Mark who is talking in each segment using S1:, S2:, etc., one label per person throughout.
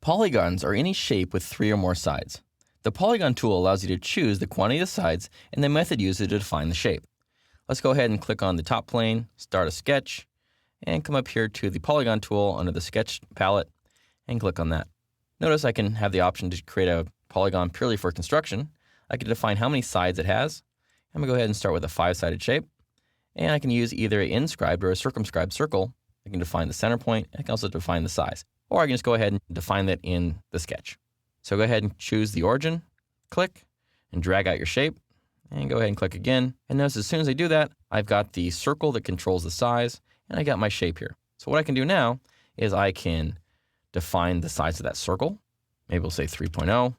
S1: Polygons are any shape with 3 or more sides. The polygon tool allows you to choose the quantity of sides and the method used to define the shape. Let's go ahead and click on the top plane, start a sketch, and come up here to the polygon tool under the sketch palette and click on that. Notice I can have the option to create a polygon purely for construction. I can define how many sides it has. I'm going to go ahead and start with a 5-sided shape. And I can use either an inscribed or a circumscribed circle. I can define the center point. I can also define the size. Or I can just go ahead and define that in the sketch. So go ahead and choose the origin, click, and drag out your shape. And go ahead and click again. And notice as soon as I do that, I've got the circle that controls the size, and I got my shape here. So what I can do now is I can define the size of that circle. Maybe we'll say 3.0.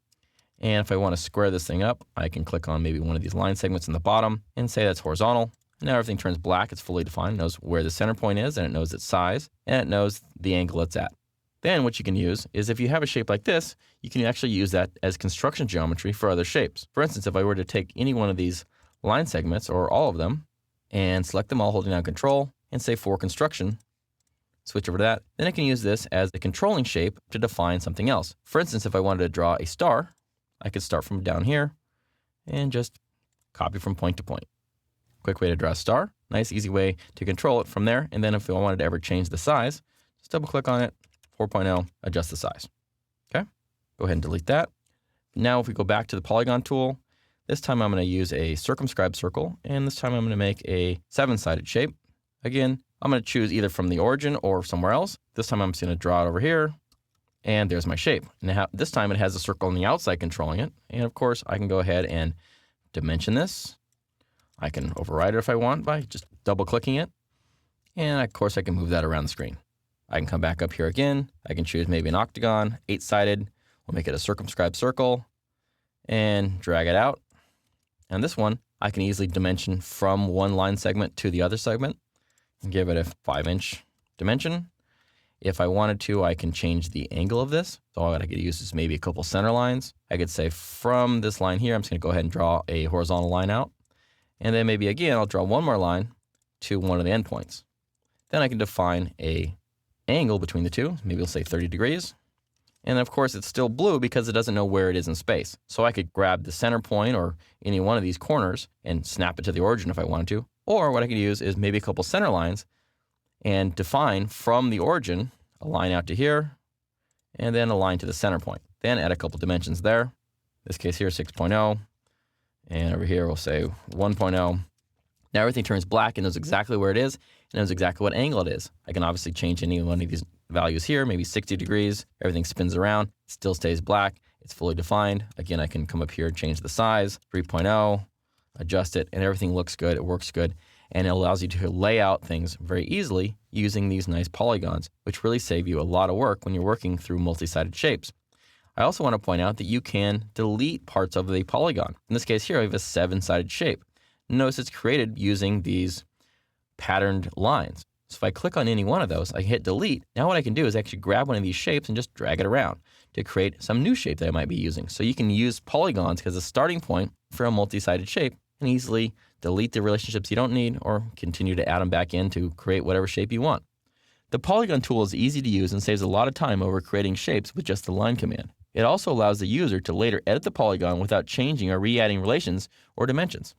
S1: And if I want to square this thing up, I can click on maybe one of these line segments in the bottom and say that's horizontal. Now everything turns black, it's fully defined, it knows where the center point is, and it knows its size, and it knows the angle it's at. Then what you can use is if you have a shape like this, you can actually use that as construction geometry for other shapes. For instance, if I were to take any one of these line segments, or all of them, and select them all holding down Control, and say for construction, switch over to that, then I can use this as a controlling shape to define something else. For instance, if I wanted to draw a star, I could start from down here, and just copy from point to point. Quick way to draw a star. Nice, easy way to control it from there. And then if I wanted to ever change the size, just double click on it, 4.0, adjust the size. Okay, go ahead and delete that. Now if we go back to the polygon tool, this time I'm going to use a circumscribed circle, and this time I'm going to make a 7-sided shape. Again, I'm going to choose either from the origin or somewhere else. This time I'm just going to draw it over here, and there's my shape. Now this time it has a circle on the outside controlling it, and of course I can go ahead and dimension this. I can override it if I want by just double clicking it. And of course I can move that around the screen. I can come back up here again. I can choose maybe an octagon, 8-sided. We'll make it a circumscribed circle and drag it out. And this one, I can easily dimension from one line segment to the other segment and give it a 5-inch dimension. If I wanted to, I can change the angle of this. So what I could use is maybe a couple center lines. I could say from this line here, I'm just going to go ahead and draw a horizontal line out. And then maybe again, I'll draw one more line to one of the endpoints. Then I can define a angle between the two. Maybe we'll say 30 degrees. And of course, it's still blue because it doesn't know where it is in space. So I could grab the center point or any one of these corners and snap it to the origin if I wanted to. Or what I could use is maybe a couple center lines and define from the origin a line out to here, and then a line to the center point. Then add a couple dimensions there. In this case here, 6.0. And over here, we'll say 1.0. Now everything turns black and knows exactly where it is and knows exactly what angle it is. I can obviously change any one of these values here, maybe 60 degrees. Everything spins around, it still stays black. It's fully defined. Again, I can come up here and change the size, 3.0, adjust it, and everything looks good. It works good. And it allows you to lay out things very easily using these nice polygons, which really save you a lot of work when you're working through multi-sided shapes. I also want to point out that you can delete parts of the polygon. In this case here, I have a 7-sided shape. Notice it's created using these patterned lines. So if I click on any one of those, I hit delete. Now what I can do is actually grab one of these shapes and just drag it around to create some new shape that I might be using. So you can use polygons as a starting point for a multi-sided shape and easily delete the relationships you don't need or continue to add them back in to create whatever shape you want. The polygon tool is easy to use and saves a lot of time over creating shapes with just the line command. It also allows the user to later edit the polygon without changing or re-adding relations or dimensions.